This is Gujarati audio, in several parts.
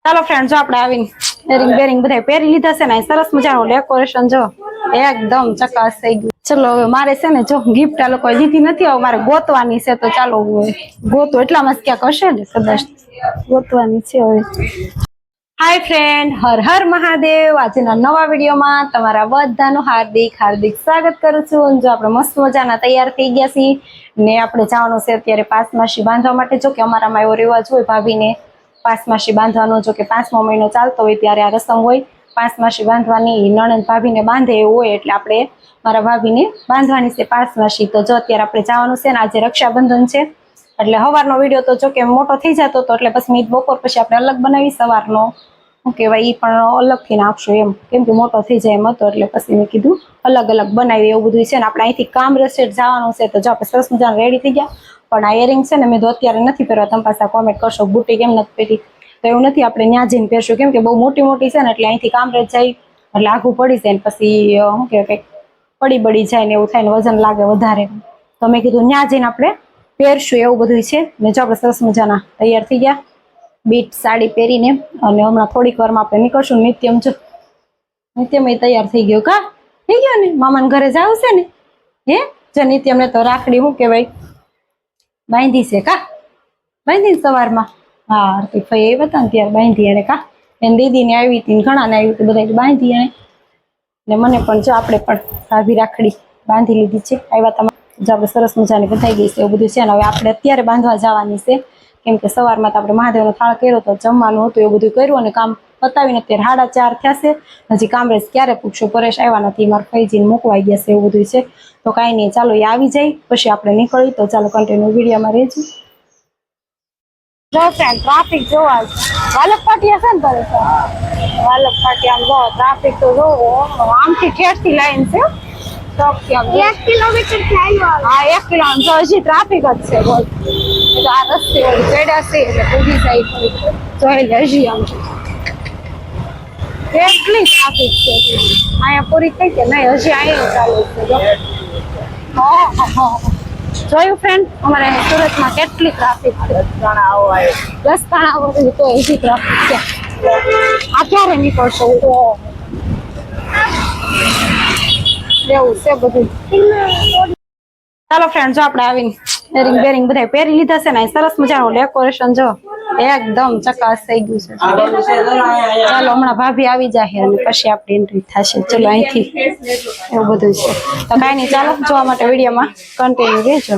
ચાલો ફ્રેન્ડ, જો આપણે આવીને એરિંગ બેરિંગ બધા પહેરી લીધા છે ને, સરસ મજાનું ડેકોરેશન જો એકદમ ચકાસ થઈ ગયું. ચલો હવે મારે છે ને, જો ગિફ્ટ આ લોકો લીધી નથી, હવે મારે ગોતવાની છે. તો ચાલો ગોતો, એટલામાં જ ક્યાંક હશે ને, કદાચ ગોતવાની છે હવે. હાય ફ્રેન્ડ, હર હર મહાદેવ. આજના નવા વિડીયોમાં તમારા બધાનું હાર્દિક હાર્દિક સ્વાગત કરું છું. જો આપણે મસ્ત મજાના તૈયાર થઈ ગયા છીએ ને આપણે જવાનું છે અત્યારે પાસમાસી બાંધવા માટે. જો કે અમારામાં એવો રિવાજ હોય ભાભીને પાસમાસી બાંધવાનો, જો કે 5મો મહિનો ચાલતો હોય ત્યારે આ રસમ હોય પાસમાસી બાંધવાની. નણંદ ભાભીને બાંધે એવું હોય એટલે આપણે મારા ભાભીને બાંધવાની છે પાસમાસી. તો જો અત્યારે આપણે જવાનું છે ને, આજે રક્ષાબંધન છે એટલે સવારનો વિડીયો તો જો કે મોટો થઈ જતો હતો, એટલે પછી બપોર પછી આપણે અલગ બનાવી. સવારનો શું કહેવાય એ પણ અલગથી નાખશું એમ, કેમ કે મોટો થઈ જાય એમ હતો, એટલે પછી મેં કીધું અલગ અલગ બનાવી. એવું બધું છે ને, આપણે અહીંથી કામરેજ જવાનું છે. તો જો આપણે સરસ મજાના રેડી થઈ ગયા. પણ આ એરિંગ છે ને, મેં તો અત્યારે નથી પહેરવા. તમે પાછા કોમેન્ટ કરશો બુટી કેમ નથી પહેરી, તો એવું નથી, આપણે ત્યાં જઈને પહેરશું, કેમ કે બહુ મોટી મોટી છે ને, એટલે અહીંથી કામરેજ જાય એટલે આઘું પડી જાય ને પછી શું કહેવાય કંઈક પડી જાય ને એવું થાય ને, વજન લાગે વધારે. તો મેં કીધું ત્યાં જઈને આપણે પહેરશું એવું બધું છે ને. જો આપણે સરસ મજાના તૈયાર થઈ ગયા બીટ સાડી પહેરીને, અને હમણાં થોડીક વારમાં આપણે નીકળશું. નિત્યમ જો નિત્યમ એ તૈયાર થઈ ગયો. કા થઈ ગયો ને, મામાને ઘરે જાવ છે ને. હે જો નિત્યમને તો રાખડી શું કહેવાય બાંધી છે. કા બાંધી ને સવારમાં? હા, હાર્દિક ભાઈ એ હતા ને ત્યારે બાંધી એને. કા એને દીદીને આવી હતી, ઘણાને આવી હતી, બધા બાંધી એને. ને મને પણ જો આપણે પણ ભાભી રાખડી બાંધી લીધી છે. આવ્યા તમારે જો આપણે સરસ મજાની બંધાઈ ગઈ છે એવું બધું છે ને. હવે આપણે અત્યારે બાંધવા જવાની છે, કેમ કે સવારમાં તો આપણે મહાદેવનો થાળ કર્યો તો, જમવાનું હતું એવું બધું કર્યું, અને કામ પતાવીને અત્યારે 4:30 થયા છે. હજી કામરેજ ક્યારે પૂછશું, પરેશ આવ્યા નથી, મારા ફઈજીને મૂકવાઈ ગયા છે એવું બધું છે. તો કાંઈ નહીં, ચાલો એ આવી જાય પછી આપણે નીકળી. તો ચાલો કન્ટિન્યુ વિડીયોમાં રહેજો. જો ફ્રેન્ડ, ટ્રાફિક જોવા વાલક પાટિયા છે ને, પરેશ વાલક પાટિયા આમ જો ટ્રાફિક તો જોવો, આમથી ઠેઠથી લાઈન છે. 1 કિલોમીટર ચાલ્યું. હા, 1 કિલોમીટર તો હજી ટ્રાફિક જ છે. બોલ, આ રસ્તે ચડ્યા છે એટલે પૂરી જાય જોઈ લે. હજી આમ કેટલી ટ્રાફિક છે. અહીંયા પૂરી થઈ કે નહીં? હજી અહીંયા ચાલુ છે. જોયું ફ્રેન્ડ, અમારે સુરતમાં કેટલી ટ્રાફિક છે. રસ્તાણા તો હજી ટ્રાફિક છે. આ ક્યારે નીકળશો? એવું છે બધું. ચાલો ફ્રેન્ડ, જો આપણે આવીને એરિંગ બેરિંગ બધા પહેરી લીધા છે ને, સરસ મજાનું ડેકોરેશન જો એકદમ ચકાસ થઈ ગયું છે. ચાલો હમણાં ભાભી આવી જાય અને પછી આપણી એન્ટ્રી થશે. ચલો અહીંથી એવું બધું છે. તો કાંઈ નહીં, ચાલો જોવા માટે વિડીયોમાં કન્ટિન્યુ રહેજો.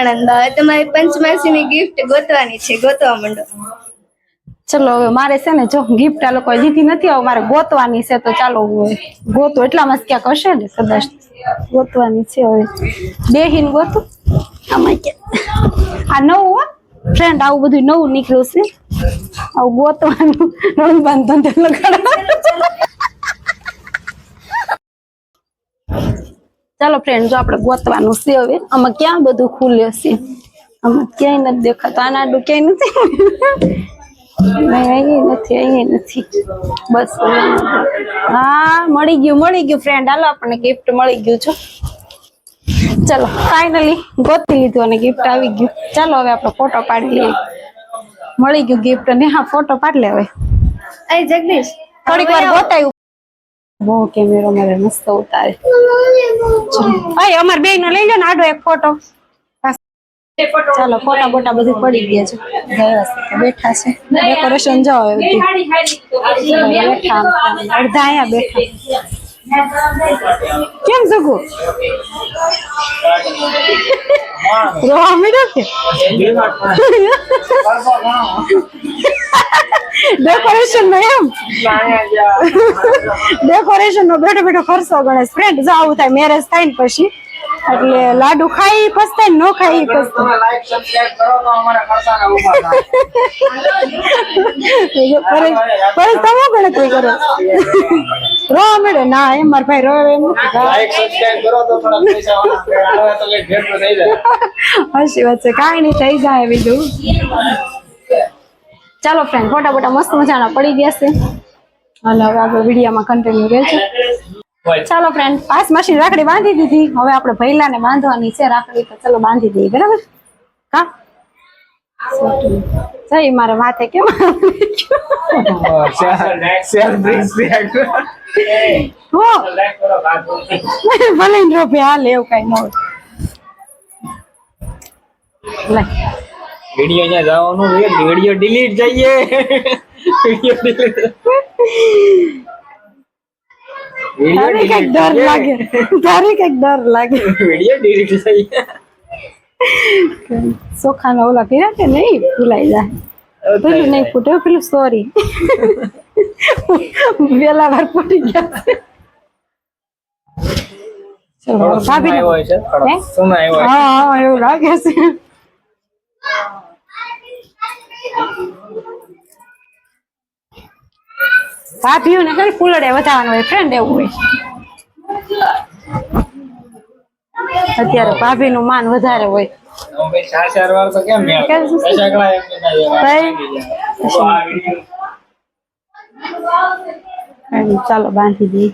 નણંદ હવે તમારી પંચમાસીની ગિફ્ટ ગોતવાની છે, ગોતવા માંડો. ચલો હવે મારે છે ને જો ગિફ્ટ આ લોકો લીધી નથી, હવે મારે ગોતવાની છે તો ચાલો ગોતો. એટલામાં જ ક્યાંક હશે ને કદાચ ગોતવાની છે. હવે બેહીને ગોતું આમાં આ નવું ફ્રેન્ડ, આવું બધું નવું નીકળ્યું છે. આવું ગોતવાનું નવું બાંધો ચાલો ફ્રેન્ડ, જો આપણે ગોતવાનું છે હવે. આમાં ક્યાં બધું ખુલે છે? આમાં ક્યાંય નથી દેખાતું. આના આડું ક્યાંય નથી. અહીં નથી. બસ હા, મળી ગયું ફ્રેન્ડ. હાલો આપણને ગિફ્ટ મળી ગયું છે. ચલો ફાઇનલી ગોતી લીધું અને ગિફ્ટ આવી ગયું. ચાલો હવે આપણે ફોટો પાડી લઈએ. મળી ગયું ગિફ્ટ અને હા ફોટો પાડી લે હવે. અરે જગદીશ, થોડીક વાર ગોતાયું. બહુ કેમેરો મારે મસ્ત ઉતારે. અય અમાર બે નો લઈ લો ને આડો એક ફોટો. ચાલો ફોટા બોટા બધું પડી ગયા છે. બેઠા છે. ડેકોરેશન જો હવે બેઠા અડધા અહીંયા બેઠા. કેમ સગુ રોવા મીડો કે ડેકોરેશન નો એમ ડેકોરેશન નો બેઠો બેઠો ખર્ચો ગણેશ. ફ્રેન્ડ જો આવું થાય મેરેજ થાય ને પછી, એટલે લાડુ ખાઈ પસ્તાય ને નો ખાઈ પસ્તાય. પર તમે ગણતરી કરો રોવા મળે ના એમ મારા ભાઈ રોવે એમ હસી વાત છે. કાંઈ નહીં થઈ જાય બીજું. ચાલો ફ્રેન્ડ ફોટા બોટા મસ્ત મજાના પડી ગયા છે. હાલ હવે આગળ વિડીયોમાં કન્ટિન્યુ રહેશે. ચાલો ફ્રેન્ડ, પાસ મશીન રાખડી બાંધી દીધી. હવે આપણે ભૈલાને બાંધવાની છે રાખડી, તો ચલો બાંધી દઈએ. બરાબર કા સહી મારે માથે કેમ ભલે રૂપિયા હાલ એવું કઈ ન હોય. વિડિયો ત્યાં જવાનું છે, વિડિયો ડિલીટ જઈએ. તારે કઈક ડર લાગે, તારે કઈક ડર લાગે. વિડિયો ડિલીટ જઈએ. સોખાના ઓલા કર્યા કે નહીં ભૂલાઈ જાય. પેલું નહીં ફૂટે પેલું સોરી વેલા વાર ફૂટી ગયા. ભાભી હા એવું લાગે છે. ભાભીઓ ને કઈ ફૂલડે વધારવાનું હોય ફ્રેન્ડ, એવું હોય. અત્યારે ભાભી નું માન વધારે હોય. ચાલો બાંધી દઈએ.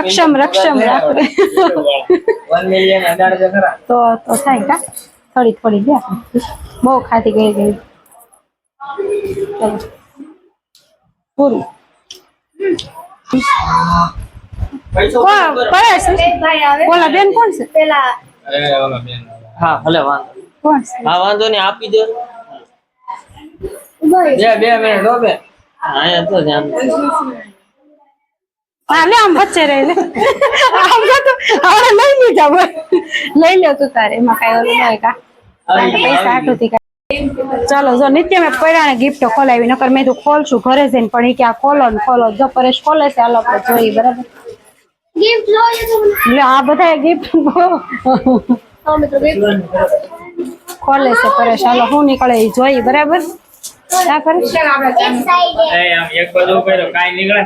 રક્ષમ રાખડે તો થાય કા થોડી ગયા. બહુ ખાતી ગઈ પૂરું. ઓલા બેન કોણ છે? પેલા હા ભલે વાંધો. કોણ છે? હા વાંધો નહીં, આપી દો. બે મિનિટ હો બે. અહીંયા તો ધ્યાન. હા લે આમ વચ્ચે રહી લે. આમ તો હવે લઈ લીધા લઈ લે તું તારે, એમાં કઈ ઓલું નહીં કા પૈસા આટું. ચાલો જો નિત્ય મેં પૈરાને ગિફ્ટ ખોલાવી, નકર મેં તું ખોલશું ઘરે જઈને, પણ એ કે આ ખોલો ને ખોલો. જો પરેશ ખોલે છે, હાલો આપણે જોઈએ. બરાબર ગિફ્ટ લો એટલે આ બધા ગિફ્ટ ખોલે છે પરેશ. હાલો શું નીકળે એ જોઈએ. બરાબર એક સાઈડે એક બાજુ કાંઈ નીકળે.